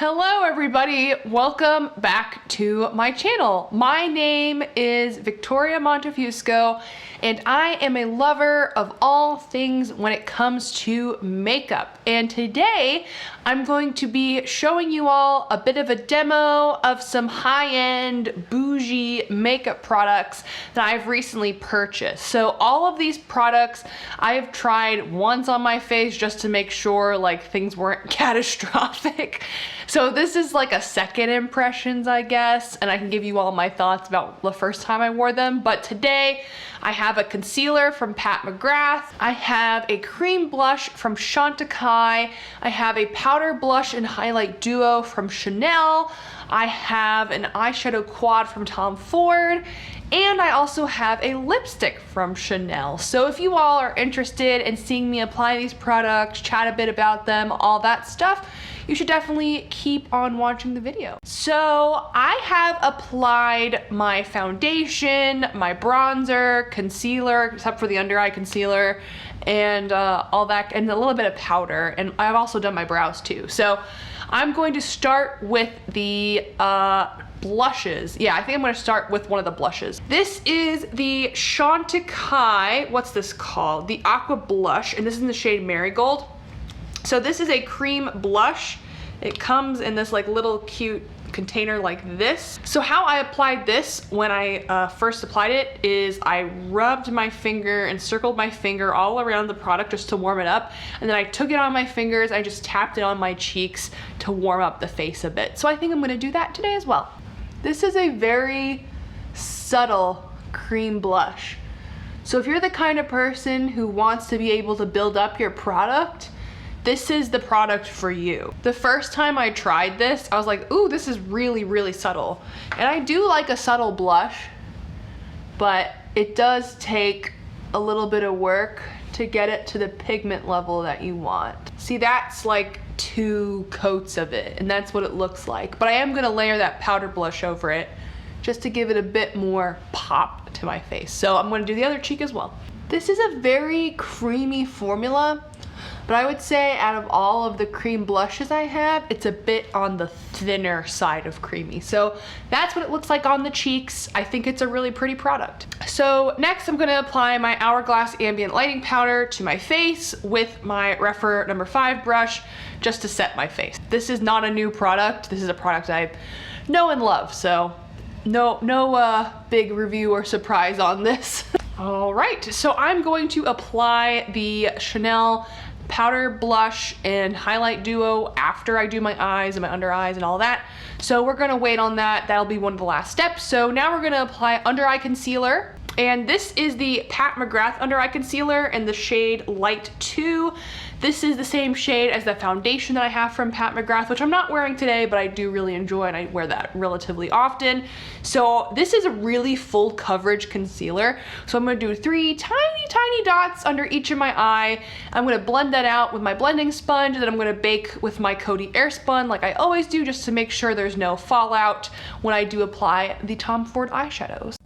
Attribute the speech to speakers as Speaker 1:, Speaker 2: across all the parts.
Speaker 1: Hello everybody, welcome back to my channel. My name is Victoria Montefusco and I am a lover of all things when it comes to makeup. And today I'm going to be showing you all a bit of a demo of some high-end bougie makeup products that I've recently purchased. So all of these products I have tried once on my face just to make sure like things weren't catastrophic. So this is like a second impressions, I guess, and I can give you all my thoughts about the first time I wore them. But today I have a concealer from Pat McGrath. I have a cream blush from Chantecaille. I have a powder blush and highlight duo from Chanel. I have an eyeshadow quad from Tom Ford. And I also have a lipstick from Chanel. So if you all are interested in seeing me apply these products, chat a bit about them, all that stuff, you should definitely keep on watching the video. So I have applied my foundation, my bronzer, concealer, except for the under eye concealer, and all that, and a little bit of powder. And I've also done my brows too. So I'm going to start with the blushes. Yeah, I think I'm gonna start with one of the blushes. This is the Chantecaille, what's this called? The Aqua Blush, and this is in the shade Marigold. So this is a cream blush. It comes in this like little cute container like this. So how I applied this when I first applied it is I rubbed my finger and circled my finger all around the product just to warm it up. And then I took it on my fingers, I just tapped it on my cheeks to warm up the face a bit. So I think I'm gonna do that today as well. This is a very subtle cream blush. So if you're the kind of person who wants to be able to build up your product, this is the product for you. The first time I tried this, I was like, ooh, this is really, really subtle. And I do like a subtle blush, but it does take a little bit of work to get it to the pigment level that you want. See, that's like 2 coats of it, and that's what it looks like. But I am gonna layer that powder blush over it just to give it a bit more pop to my face. So I'm gonna do the other cheek as well. This is a very creamy formula, but I would say out of all of the cream blushes I have, it's a bit on the thinner side of creamy. So that's what it looks like on the cheeks. I think it's a really pretty product. So next I'm gonna apply my Hourglass Ambient Lighting Powder to my face with my Rephr No. 5 brush just to set my face. This is not a new product. This is a product I know and love. So no big review or surprise on this. All right, so I'm going to apply the Chanel powder blush and highlight duo after I do my eyes and my under eyes and all that. So we're gonna wait on that. That'll be one of the last steps. So now we're gonna apply under eye concealer. And this is the Pat McGrath under eye concealer in the shade Light 2. This is the same shade as the foundation that I have from Pat McGrath, which I'm not wearing today, but I do really enjoy and I wear that relatively often. So this is a really full coverage concealer. So I'm gonna do 3 tiny, tiny dots under each of my eye. I'm gonna blend that out with my blending sponge, and then I'm gonna bake with my Coty Airspun like I always do, just to make sure there's no fallout when I do apply the Tom Ford eyeshadows.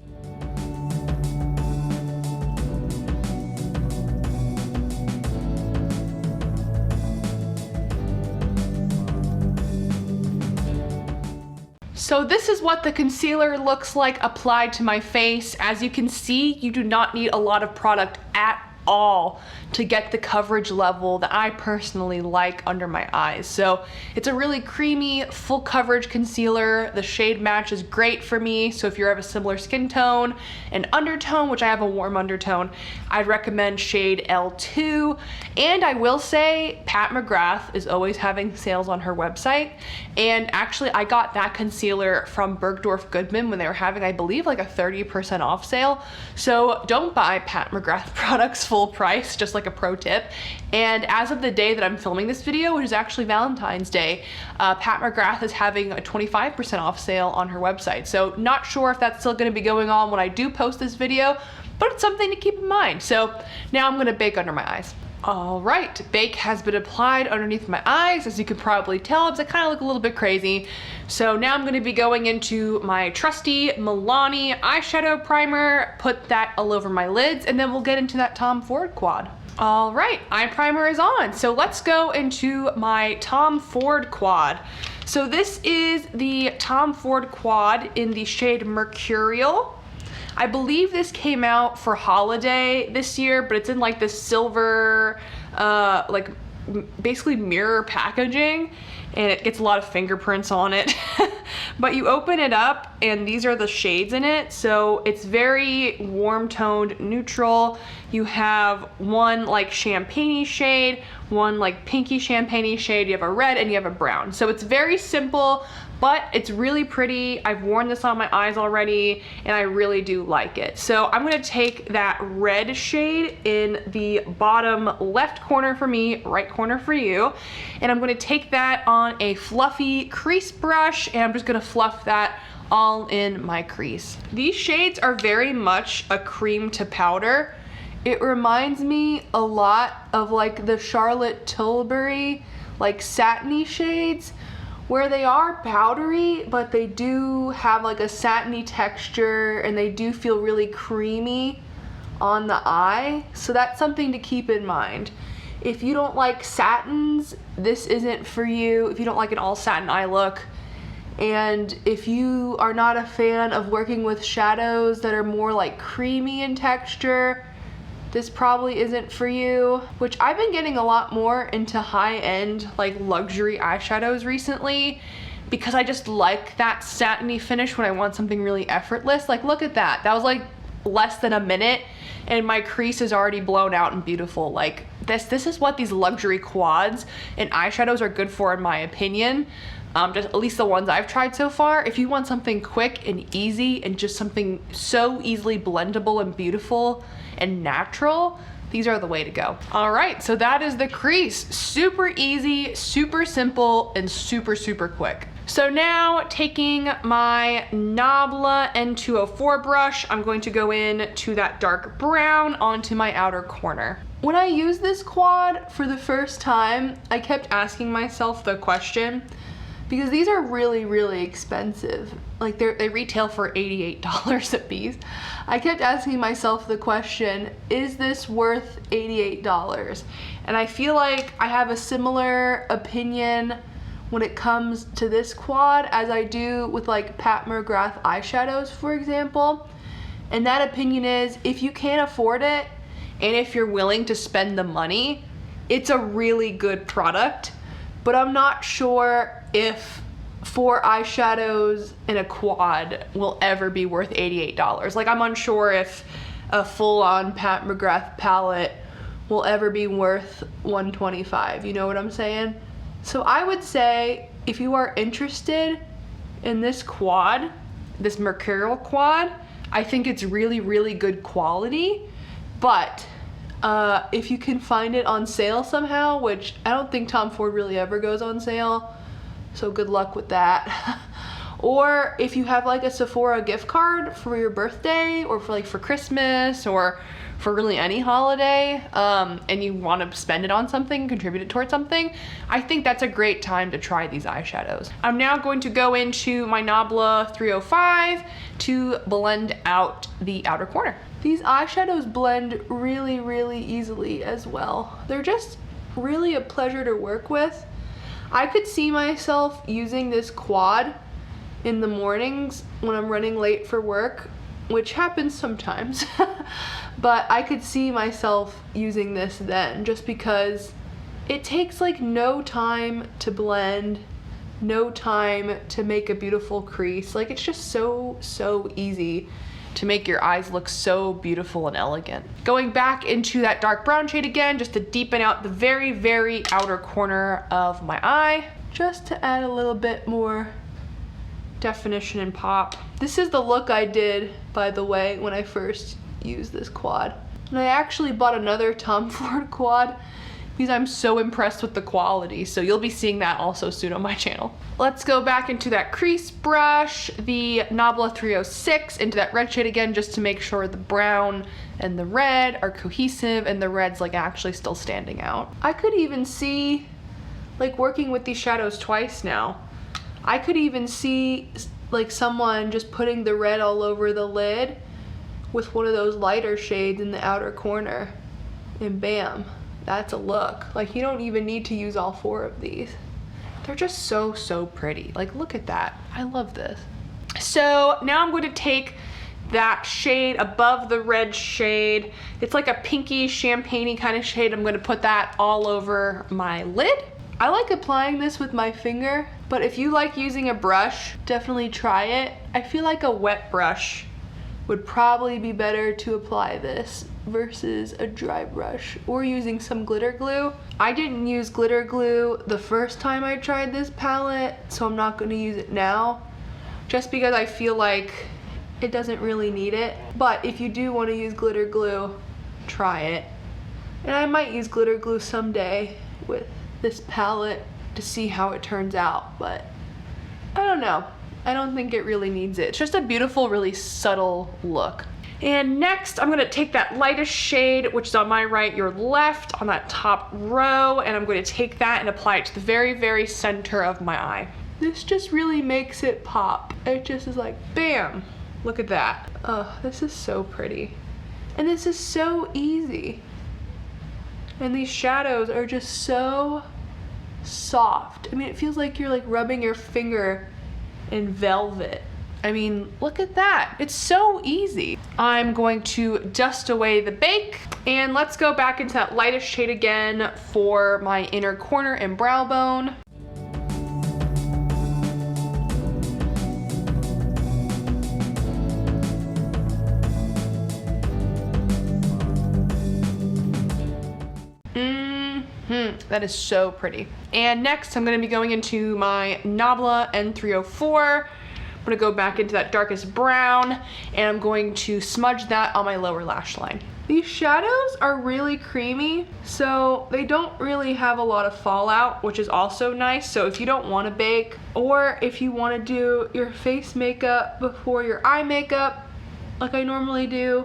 Speaker 1: So this is what the concealer looks like applied to my face. As you can see, you do not need a lot of product at all to get the coverage level that I personally like under my eyes. So it's a really creamy, full coverage concealer. The shade match is great for me. So if you have a similar skin tone and undertone, which I have a warm undertone, I'd recommend shade L2. And I will say Pat McGrath is always having sales on her website. And actually I got that concealer from Bergdorf Goodman when they were having, I believe, like a 30% off sale. So don't buy Pat McGrath products full price, just like a pro tip. And as of the day that I'm filming this video, which is actually Valentine's Day, Pat McGrath is having a 25% off sale on her website. So not sure if that's still gonna be going on when I do post this video, but it's something to keep in mind. So now I'm gonna bake under my eyes. All right, bake has been applied underneath my eyes, as you can probably tell, because I kind of look a little bit crazy. So now I'm going to be going into my trusty Milani eyeshadow primer, put that all over my lids, and then we'll get into that Tom Ford quad. All right, eye primer is on. So let's go into my Tom Ford quad. So this is the Tom Ford quad in the shade Mercurial. I believe this came out for holiday this year, but it's in like this silver, like basically mirror packaging, and it gets a lot of fingerprints on it. But you open it up and these are the shades in it. So it's very warm toned, neutral. You have one like champagne-y shade, one like pinky champagne-y shade, you have a red, and you have a brown. So it's very simple, but it's really pretty. I've worn this on my eyes already and I really do like it. So I'm gonna take that red shade in the bottom left corner for me, right corner for you, and I'm gonna take that on a fluffy crease brush and I'm just gonna fluff that all in my crease. These shades are very much a cream to powder. It reminds me a lot of like the Charlotte Tilbury, like satiny shades, where they are powdery, but they do have like a satiny texture and they do feel really creamy on the eye. So that's something to keep in mind. If you don't like satins, this isn't for you. If you don't like an all satin eye look, and if you are not a fan of working with shadows that are more like creamy in texture, this probably isn't for you. Which I've been getting a lot more into high-end like luxury eyeshadows recently because I just like that satiny finish when I want something really effortless. Like look at that, that was like less than a minute and my crease is already blown out and beautiful. Like this is what these luxury quads and eyeshadows are good for in my opinion. Just at least the ones I've tried so far. If you want something quick and easy and just something so easily blendable and beautiful and natural, these are the way to go. All right, so that is the crease. Super easy, super simple, and super, super quick. So now taking my Nabla N204 brush, I'm going to go in to that dark brown onto my outer corner. When I used this quad for the first time, I kept asking myself the question, because these are really, really expensive. Like they retail for $88 a piece. I kept asking myself the question, is this worth $88? And I feel like I have a similar opinion when it comes to this quad as I do with like Pat McGrath eyeshadows, for example. And that opinion is, if you can't afford it, and if you're willing to spend the money, it's a really good product. But I'm not sure if 4 eyeshadows in a quad will ever be worth $88. Like I'm unsure if a full-on Pat McGrath palette will ever be worth $125, you know what I'm saying? So I would say if you are interested in this quad, this Mercurial quad, I think it's really, really good quality, but if you can find it on sale somehow, which I don't think Tom Ford really ever goes on sale, so good luck with that. Or if you have like a Sephora gift card for your birthday or for Christmas or for really any holiday, and you want to spend it on something, contribute it towards something, I think that's a great time to try these eyeshadows. I'm now going to go into my Nabla 305 to blend out the outer corner. These eyeshadows blend really, really easily as well. They're just really a pleasure to work with. I could see myself using this quad in the mornings when I'm running late for work, which happens sometimes, but I could see myself using this then just because it takes like no time to blend, no time to make a beautiful crease. Like it's just so easy to make your eyes look so beautiful and elegant. Going back into that dark brown shade again, just to deepen out the very, very outer corner of my eye, just to add a little bit more definition and pop. This is the look I did, by the way, when I first used this quad. And I actually bought another Tom Ford quad because I'm so impressed with the quality. So you'll be seeing that also soon on my channel. Let's go back into that crease brush, the Nabla 306, into that red shade again, just to make sure the brown and the red are cohesive and the red's like actually still standing out. I could even see, like working with these shadows twice now, I could even see like someone just putting the red all over the lid with one of those lighter shades in the outer corner, and bam, that's a look. Like you don't even need to use all 4 of these. They're just so pretty. Like look at that, I love this. So now I'm going to take that shade above the red shade. It's like a pinky champagne-y kind of shade. I'm going to put that all over my lid. I like applying this with my finger, but if you like using a brush, definitely try it. I feel like a wet brush would probably be better to apply this versus a dry brush, or using some glitter glue. I didn't use glitter glue the first time I tried this palette, so I'm not going to use it now, just because I feel like it doesn't really need it. But if you do want to use glitter glue, try it. And I might use glitter glue someday with this palette to see how it turns out, but I don't know. I don't think it really needs it. It's just a beautiful, really subtle look. And next, I'm gonna take that lightest shade, which is on my right, your left, on that top row, and I'm going to take that and apply it to the very center of my eye. This just really makes it pop. It just is like, bam, look at that. Oh, this is so pretty. And this is so easy. And these shadows are just so soft. I mean, it feels like you're like rubbing your finger in velvet. I mean, look at that. It's so easy. I'm going to dust away the bake, and let's go back into that lightest shade again for my inner corner and brow bone. That is so pretty. And next I'm going to be going into my Nabla N304. I'm going to go back into that darkest brown, and I'm going to smudge that on my lower lash line. These shadows are really creamy, so they don't really have a lot of fallout, which is also nice. So if you don't want to bake, or if you want to do your face makeup before your eye makeup, like I normally do,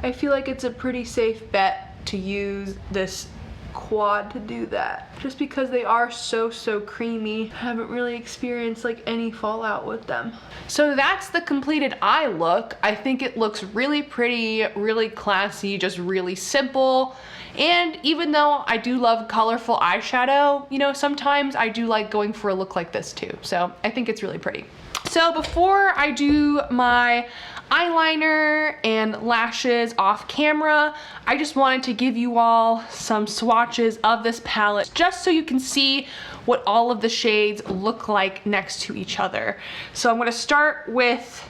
Speaker 1: I feel like it's a pretty safe bet to use this quad to do that, just because they are so creamy. I haven't really experienced like any fallout with them. So that's the completed eye look. I think it looks really pretty, really classy, just really simple. And even though I do love colorful eyeshadow, you know, sometimes I do like going for a look like this too. So I think it's really pretty. So before I do my eyeliner and lashes off camera, I just wanted to give you all some swatches of this palette, just so you can see what all of the shades look like next to each other. So I'm going to start with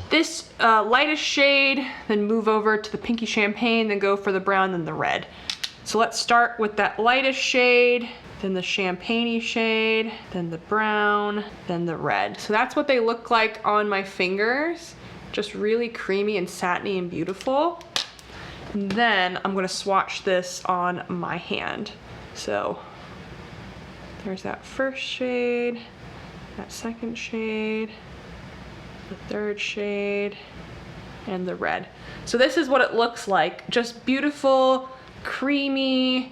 Speaker 1: this lightest shade, then move over to the pinky champagne, then go for the brown, then the red. So let's start with that lightest shade, then the champagne-y shade, then the brown, then the red. So that's what they look like on my fingers. Just really creamy and satiny and beautiful. And then I'm gonna swatch this on my hand. So there's that first shade, that second shade, the third shade, and the red. So this is what it looks like. Just beautiful, creamy,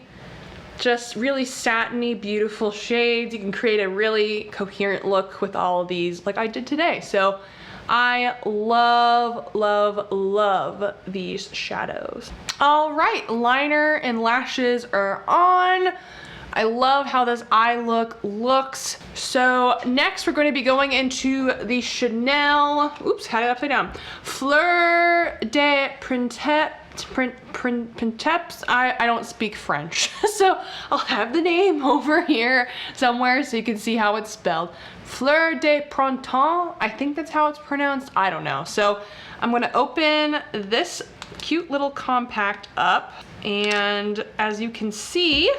Speaker 1: just really satiny, beautiful shades. You can create a really coherent look with all of these like I did today. So I love these shadows. All right, liner and lashes are on. I love how this eye look looks. So next we're going to be going into the Chanel, oops, had it upside down, Fleur de Printemps. I don't speak French, so I'll have the name over here somewhere so you can see how it's spelled. Fleur de Printemps, I think that's how it's pronounced, I don't know. So I'm gonna open this cute little compact up, and as you can see,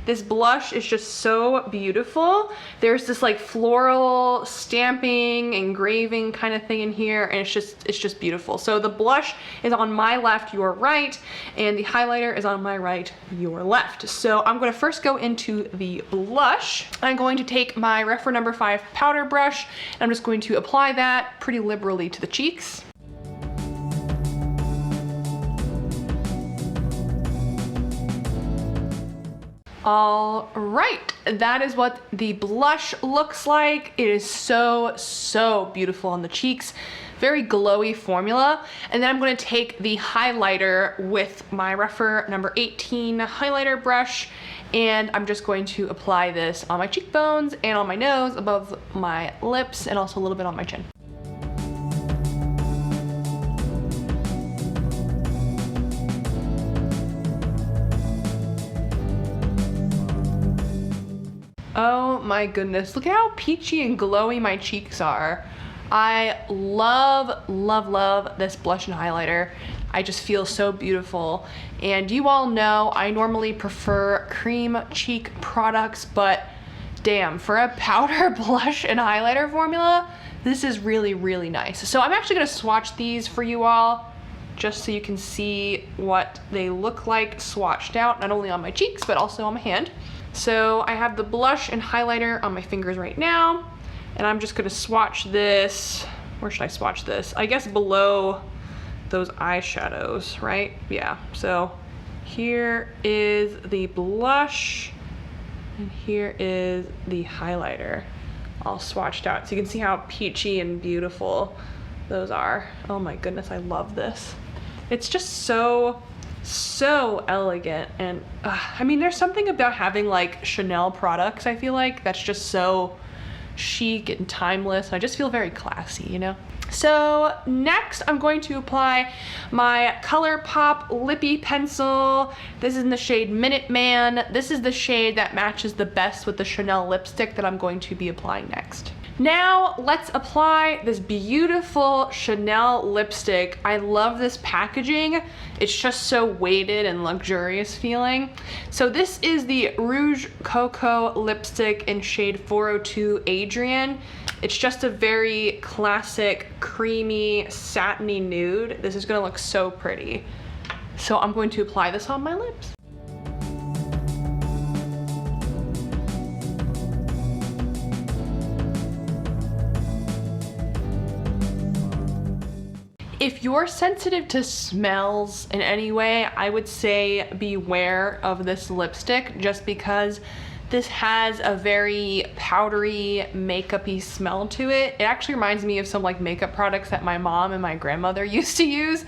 Speaker 1: This blush is just so beautiful. There's this like floral stamping, engraving kind of thing in here, and it's just beautiful. So the blush is on my left, your right, and the highlighter is on my right, your left. So I'm gonna first go into the blush. I'm going to take my Rephr number 5 powder brush, and I'm just going to apply that pretty liberally to the cheeks. All right, that is what the blush looks like. It is so beautiful on the cheeks. Very glowy formula. And then I'm gonna take the highlighter with my Rephr number 18 highlighter brush, and I'm just going to apply this on my cheekbones and on my nose, above my lips, and also a little bit on my chin. Oh my goodness, look at how peachy and glowy my cheeks are. I love this blush and highlighter. I just feel so beautiful. And you all know I normally prefer cream cheek products, but damn, for a powder blush and highlighter formula, this is really nice. So I'm actually gonna swatch these for you all, just so you can see what they look like swatched out, not only on my cheeks, but also on my hand. So I have the blush and highlighter on my fingers right now, and I'm just gonna swatch this. Where should I swatch this? I guess below those eyeshadows, right? Yeah, so here is the blush, and here is the highlighter, all swatched out. So you can see how peachy and beautiful those are. Oh my goodness, I love this. It's just so elegant, and I mean, there's something about having like Chanel products, I feel like, that's just so chic and timeless. I just feel very classy, you know? So next I'm going to apply my ColourPop Lippy Pencil. This is in the shade Minute Man. This is the shade that matches the best with the Chanel lipstick that I'm going to be applying next. Now let's apply this beautiful Chanel lipstick. I love this packaging. It's just so weighted and luxurious feeling. So this is the Rouge Coco lipstick in shade 402 Adrian. It's just a very classic, creamy, satiny nude. This is gonna look so pretty. So I'm going to apply this on my lips. If you're sensitive to smells in any way, I would say beware of this lipstick, just because this has a very powdery, makeup-y smell to it. It actually reminds me of some like makeup products that my mom and my grandmother used to use.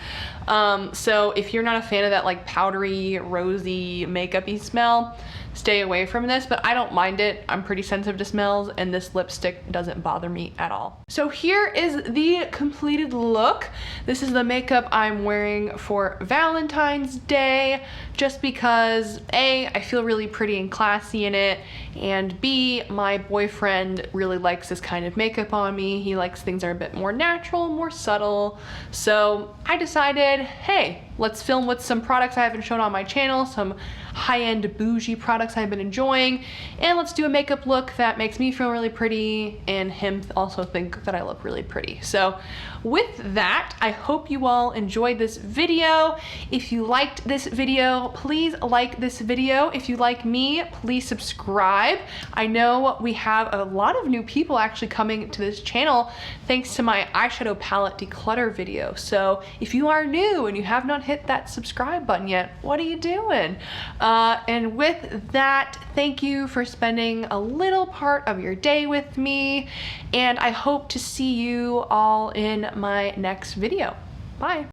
Speaker 1: So if you're not a fan of that like powdery, rosy, makeup-y smell, stay away from this, but I don't mind it. I'm pretty sensitive to smells, and this lipstick doesn't bother me at all. So here is the completed look. This is the makeup I'm wearing for Valentine's Day, just because A, I feel really pretty and classy in it, and B, my boyfriend really likes this kind of makeup on me. He likes things that are a bit more natural, more subtle. So I decided, hey, let's film with some products I haven't shown on my channel, some high-end bougie products I've been enjoying, and let's do a makeup look that makes me feel really pretty and him also think that I look really pretty. So with that, I hope you all enjoyed this video. If you liked this video, please like this video. If you like me, please subscribe. I know we have a lot of new people actually coming to this channel thanks to my eyeshadow palette declutter video. So if you are new and you have not hit that subscribe button yet, what are you doing? And with that, thank you for spending a little part of your day with me, and I hope to see you all in my next video. Bye.